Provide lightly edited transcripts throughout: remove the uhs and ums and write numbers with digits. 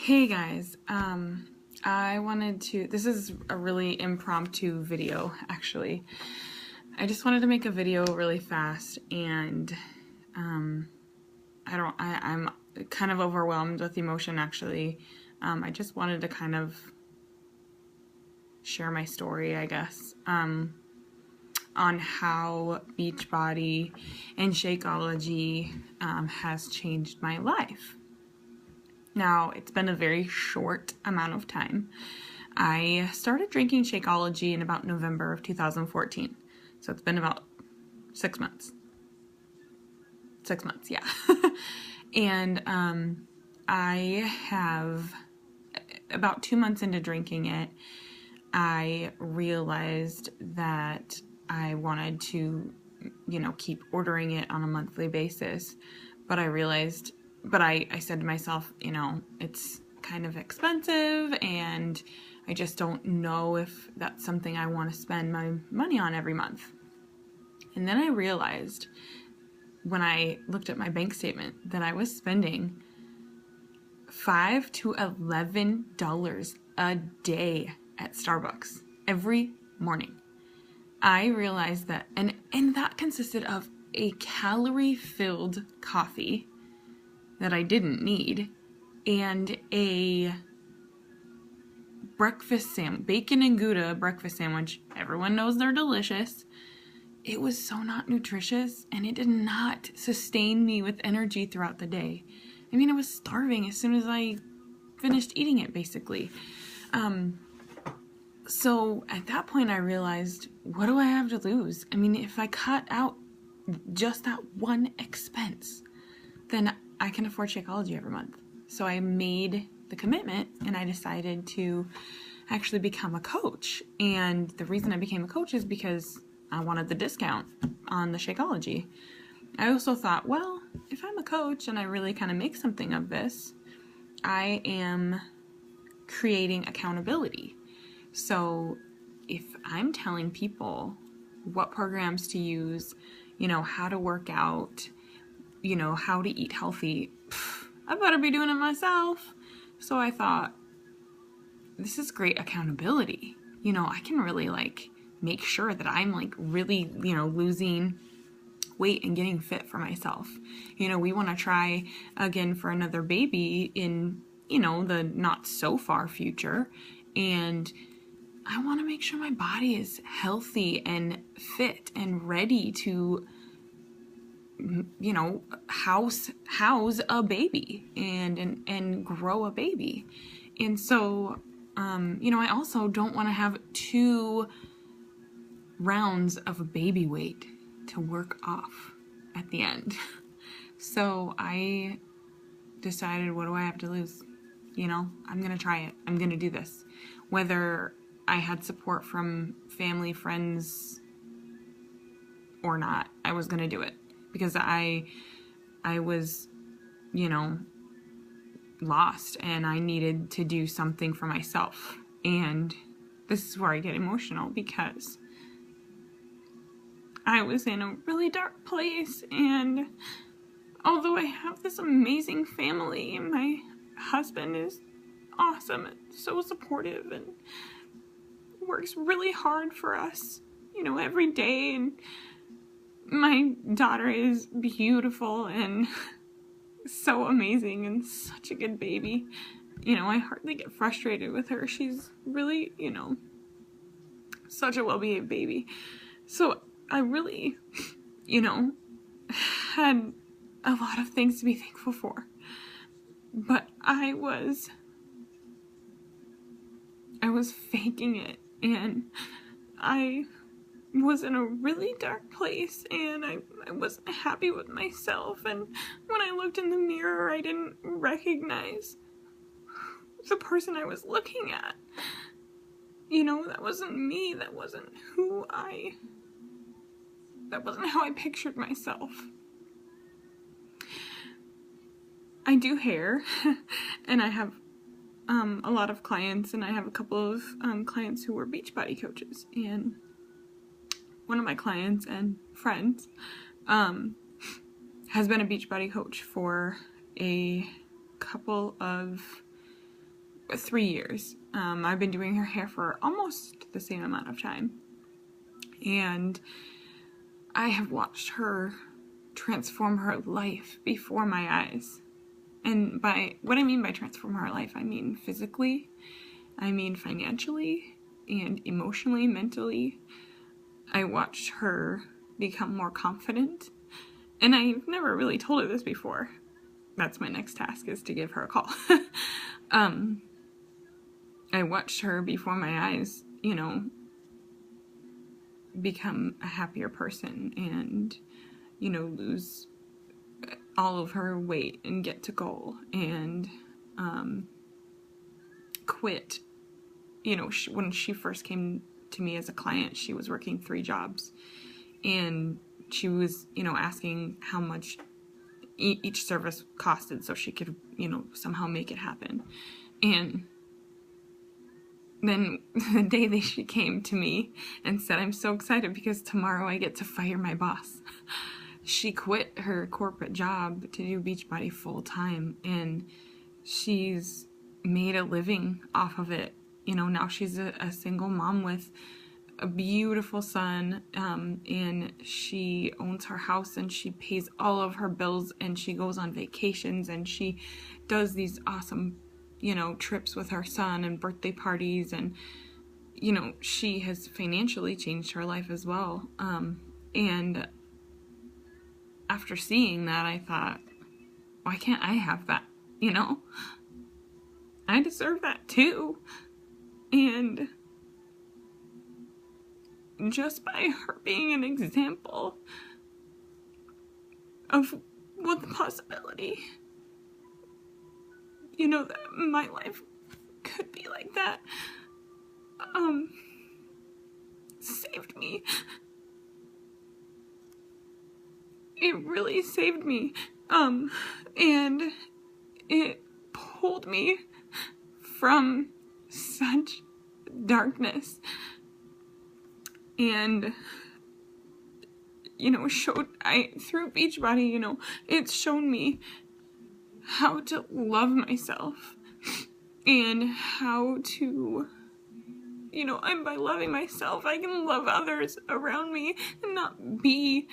Hey guys, this is a really impromptu video, actually. I just wanted to make a video really fast, and I'm kind of overwhelmed with emotion, actually. I just wanted to kind of share my story, I guess, on how Beachbody and Shakeology has changed my life. Now, it's been a very short amount of time. I started drinking Shakeology in about November of 2014. So it's been about 6 months. 6 months, yeah. And I have, about 2 months into drinking it, I realized that I wanted to, keep ordering it on a monthly basis. But I said to myself, it's kind of expensive and I just don't know if that's something I want to spend my money on every month. And then I realized when I looked at my bank statement that I was spending $5 to $11 a day at Starbucks every morning. I realized that, and that consisted of a calorie-filled coffee that I didn't need, and a bacon and Gouda breakfast sandwich. Everyone knows they're delicious. It was so not nutritious, and it did not sustain me with energy throughout the day. I mean, I was starving as soon as I finished eating it, basically. So at that point I realized, what do I have to lose? I mean, if I cut out just that one expense, then I can afford Shakeology every month. So I made the commitment and I decided to actually become a coach. And the reason I became a coach is because I wanted the discount on the Shakeology. I also thought, well, if I'm a coach and I really kind of make something of this, I am creating accountability. So if I'm telling people what programs to use, how to work out, how to eat healthy, I better be doing it myself. So I thought, this is great accountability. I can really make sure that I'm really, losing weight and getting fit for myself. We want to try again for another baby in, the not so far future. And I want to make sure my body is healthy and fit and ready to house a baby and grow a baby. And so, I also don't want to have 2 rounds of baby weight to work off at the end. So I decided, what do I have to lose? I'm going to try it. I'm going to do this. Whether I had support from family, friends, or not, I was going to do it. Because I was, lost, and I needed to do something for myself. And this is where I get emotional, because I was in a really dark place, and although I have this amazing family, and my husband is awesome and so supportive and works really hard for us, every day, and my daughter is beautiful and so amazing and such a good baby. I hardly get frustrated with her. She's really, such a well-behaved baby. So I really, had a lot of things to be thankful for. But I was faking it, and I was in a really dark place, and I wasn't happy with myself, and when I looked in the mirror, I didn't recognize the person I was looking at. That wasn't me. That wasn't how I pictured myself. I do hair, and I have a lot of clients, and I have a couple of clients who were Beachbody coaches, and one of my clients and friends has been a Beachbody coach for a couple of 3 years. I've been doing her hair for almost the same amount of time. And I have watched her transform her life before my eyes. And by what I mean by transform her life, I mean physically, I mean financially, and emotionally, mentally. I watched her become more confident. And I've never really told her this before. That's my next task, is to give her a call. I watched her before my eyes, you know, become a happier person and, you know, lose all of her weight and get to goal and quit. You know, when she first came to me as a client, she was working 3 jobs, and she was, you know, asking how much each service costed so she could, you know, somehow make it happen. And then the day that she came to me and said, I'm so excited because tomorrow I get to fire my boss. She quit her corporate job to do Beachbody full time, and she's made a living off of it. You know, now she's a single mom with a beautiful son, and she owns her house, and she pays all of her bills, and she goes on vacations, and she does these awesome, you know, trips with her son and birthday parties, and, you know, she has financially changed her life as well. And after seeing that, I thought, why can't I have that? You know, I deserve that too. And just by her being an example of what the possibility, you know, that my life could be like that, saved me. It really saved me. And it pulled me from such darkness. And, you know, through Beachbody, you know, it's shown me how to love myself and how to, you know, and by loving myself, I can love others around me and not be,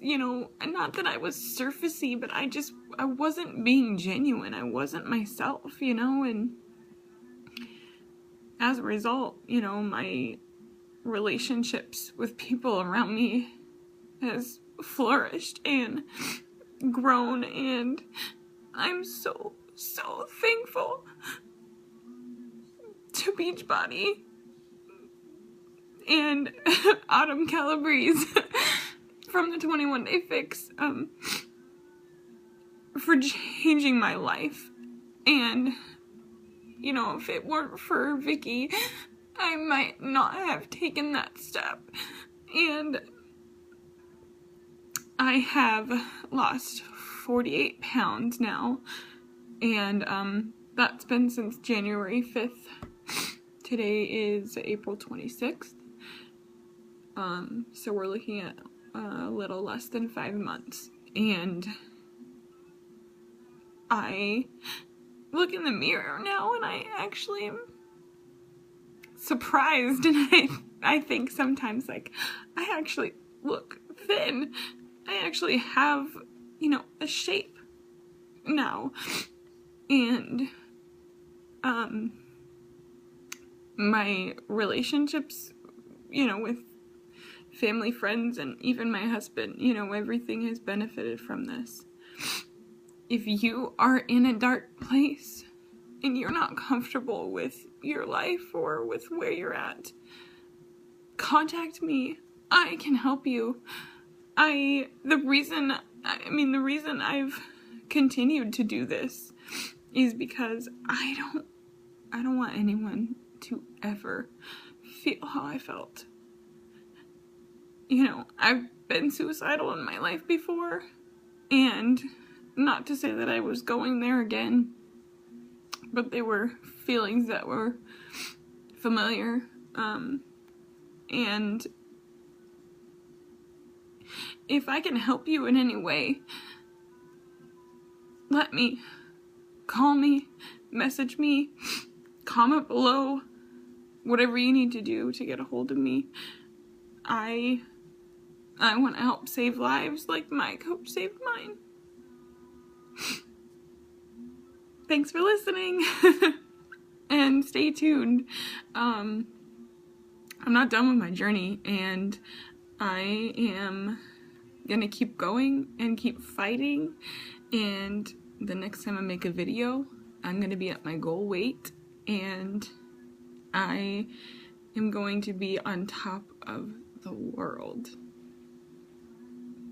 you know, not that I was surfacey, but I wasn't being genuine. I wasn't myself, you know, and as a result, you know, my relationships with people around me has flourished and grown, and I'm so thankful to Beachbody and Autumn Calabrese from the 21 Day Fix for changing my life. And, you know, if it weren't for Vicki, I might not have taken that step. And I have lost 48 pounds now, and that's been since January 5th. Today is April 26th. So we're looking at a little less than 5 months. And I look in the mirror now and I actually am surprised, and I think sometimes, like, I actually look thin. I actually have, you know, a shape now. And my relationships, you know, with family, friends, and even my husband, you know, everything has benefited from this. If you are in a dark place and you're not comfortable with your life or with where you're at, contact me. I can help you. The reason I've continued to do this is because I don't want anyone to ever feel how I felt. You know, I've been suicidal in my life before, and not to say that I was going there again, but they were feelings that were familiar, and if I can help you in any way, let me. call me, message me, comment below, whatever you need to do to get a hold of me. I want to help save lives like my coach saved mine. Thanks for listening. And stay tuned. I'm not done with my journey, and I am gonna keep going and keep fighting. And the next time I make a video, I'm gonna be at my goal weight, and I am going to be on top of the world.